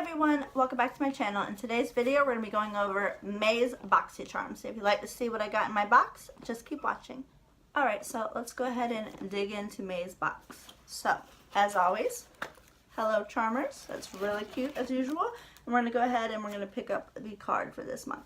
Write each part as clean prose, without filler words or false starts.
everyone, welcome back to my channel. In today's video we're going to be going over Hey's Boxycharm. So if you'd like to see what I got in my box, just keep watching. Alright, so let's go ahead and dig into Hey's box. So, as always, hello Charmers. That's really cute as usual. And we're going to go ahead and we're going to pick up the card for this month.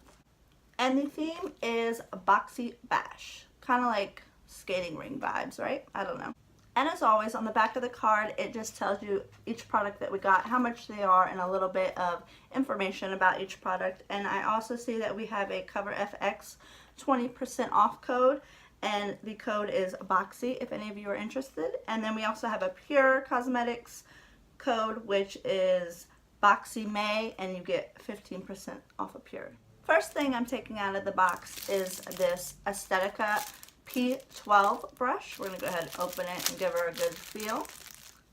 And the theme is Boxy Bash. Kind of like skating ring vibes, right? I don't know. And as always, on the back of the card, it just tells you each product that we got, how much they are, and a little bit of information about each product. And I also see that we have a Cover FX 20% off code, and the code is Boxy if any of you are interested. And then we also have a Pure Cosmetics code, which is Boxy May, and you get 15% off of Pure. First thing I'm taking out of the box is this Aesthetica P12 brush. We're going to go ahead and open it and give her a good feel.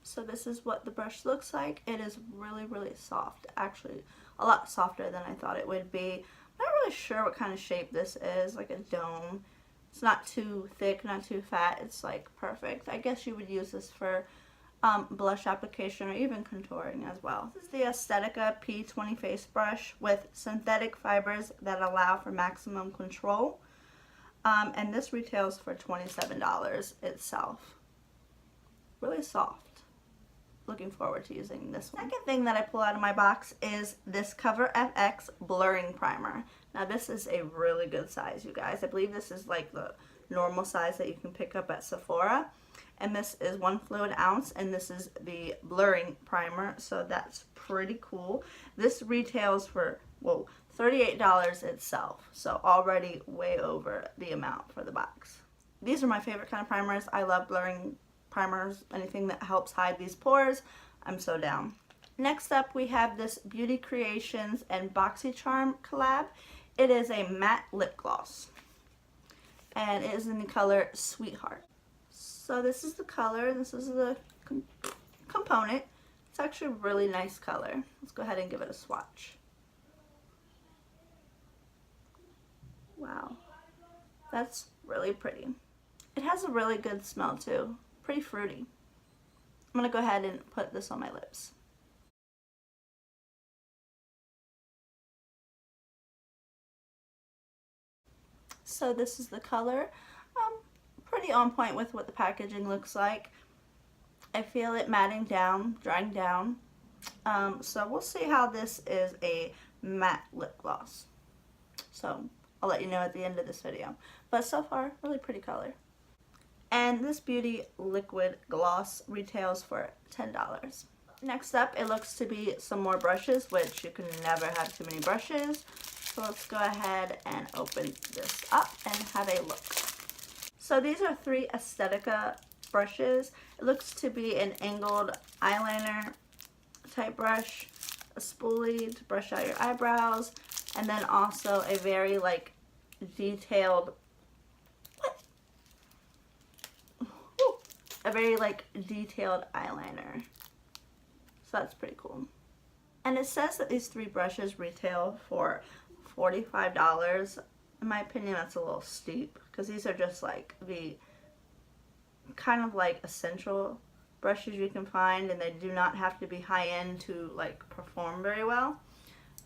So this is what the brush looks like. It is really, really soft. Actually, a lot softer than I thought it would be. I'm not really sure what kind of shape this is, like a dome. It's not too thick, not too fat. It's like perfect. I guess you would use this for blush application or even contouring as well. This is the Aesthetica P20 face brush with synthetic fibers that allow for maximum control. And this retails for $27 itself. Really soft. Looking forward to using this one. Second thing that I pull out of my box is this Cover FX blurring primer. Now this is a really good size, you guys. I believe this is like the normal size that you can pick up at Sephora. And this is 1 fluid ounce, and this is the blurring primer, so that's pretty cool. This retails for, whoa, $38 itself, so already way over the amount for the box. These are my favorite kind of primers. I love blurring primers, anything that helps hide these pores. I'm so down. Next up we have this Beauty Creations and Boxycharm collab. It is a matte lip gloss, and it is in the color Sweetheart. So this is the color, this is the component. It's actually a really nice color. Let's go ahead and give it a swatch. Wow, that's really pretty. It has a really good smell too, pretty fruity. I'm gonna go ahead and put this on my lips. So this is the color. Pretty on point with what the packaging looks like. I feel it matting down, drying down. So we'll see how this is a matte lip gloss. So I'll let you know at the end of this video. But so far, really pretty color. And this Beauty Liquid Gloss retails for $10. Next up, it looks to be some more brushes, which you can never have too many brushes. So let's go ahead and open this up and have a look. So these are 3 Aesthetica brushes. It looks to be an angled eyeliner type brush, a spoolie to brush out your eyebrows, and then also a very like detailed, detailed eyeliner. So that's pretty cool. And it says that these 3 brushes retail for $45. In my opinion, that's a little steep because these are just like the kind of like essential brushes you can find, and they do not have to be high-end to like perform very well.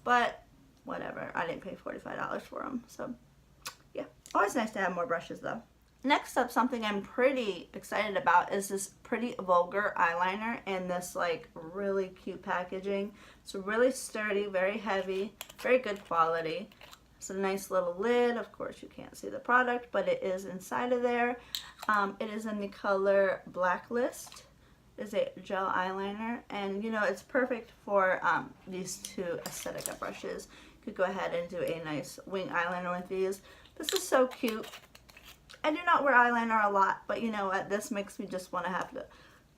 But whatever, I didn't pay $45 for them, so yeah. Always nice to have more brushes though. Next up, something I'm pretty excited about is this Pretty Vulgar eyeliner in this like really cute packaging. It's really sturdy, very heavy, very good quality. It's a nice little lid. Of course you can't see the product, but it is inside of there. It is in the color Blacklist. It's a gel eyeliner, and you know, it's perfect for these 2 Aesthetica brushes. You could go ahead and do a nice wing eyeliner with these. This is so cute. I do not wear eyeliner a lot, but you know what, this makes me just want to have to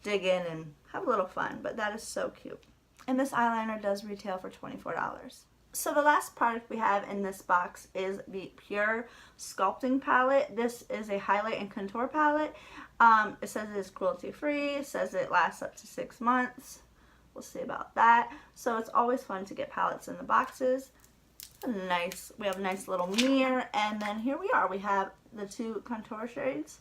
dig in and have a little fun, but that is so cute. And this eyeliner does retail for $24. So the last product we have in this box is the Pure Sculpting Palette. This is a highlight and contour palette. It says it is cruelty free. It says it lasts up to 6 months. We'll see about that. So it's always fun to get palettes in the boxes. We have a nice little mirror, and then here we are. We have the 2 contour shades.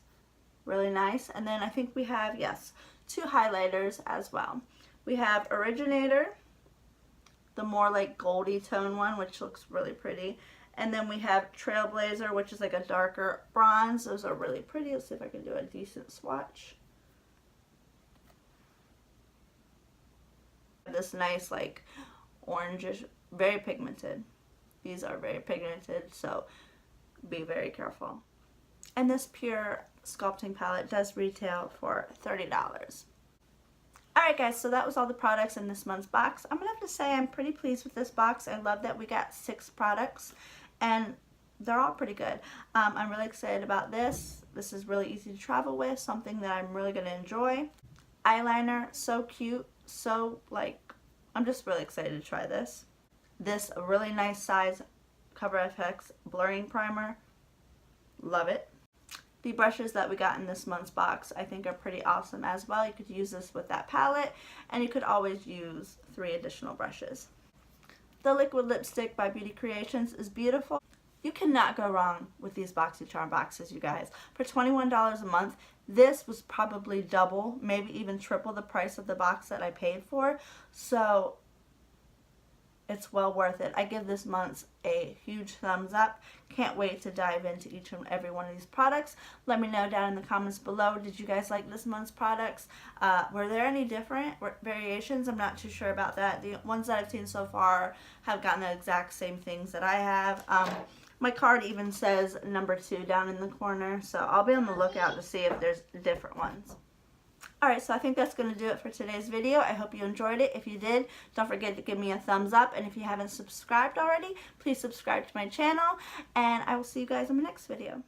Really nice. And then I think we have, yes, 2 highlighters as well. We have Originator the more like goldy tone one, which looks really pretty. And then we have Trailblazer, which is like a darker bronze. Those are really pretty. Let's see if I can do a decent swatch. This nice like orangish, very pigmented. These are very pigmented, so be very careful. And this pure sculpting palette does retail for $30. Alright guys, so that was all the products in this month's box. I'm going to have to say I'm pretty pleased with this box. I love that we got 6 products and they're all pretty good. I'm really excited about this. This is really easy to travel with, something that I'm really going to enjoy. Eyeliner, so cute, so like, I'm just really excited to try this. This really nice size Cover FX blurring primer, love it. The brushes that we got in this month's box I think are pretty awesome as well. You could use this with that palette, and you could always use 3 additional brushes. The liquid lipstick by Beauty Creations is beautiful. You cannot go wrong with these Boxycharm boxes, you guys. For $21 a month, this was probably double, maybe even triple the price of the box that I paid for. So it's well worth it. I give this month's a huge thumbs up. Can't wait to dive into each and every one of these products. Let me know down in the comments below. Did you guys like this month's products? Were there any different variations? I'm not too sure about that. The ones that I've seen so far have gotten the exact same things that I have. My card even says number 2 down in the corner, so I'll be on the lookout to see if there's different ones. Alright, so I think that's going to do it for today's video. I hope you enjoyed it. If you did, don't forget to give me a thumbs up. And if you haven't subscribed already, please subscribe to my channel. And I will see you guys in my next video.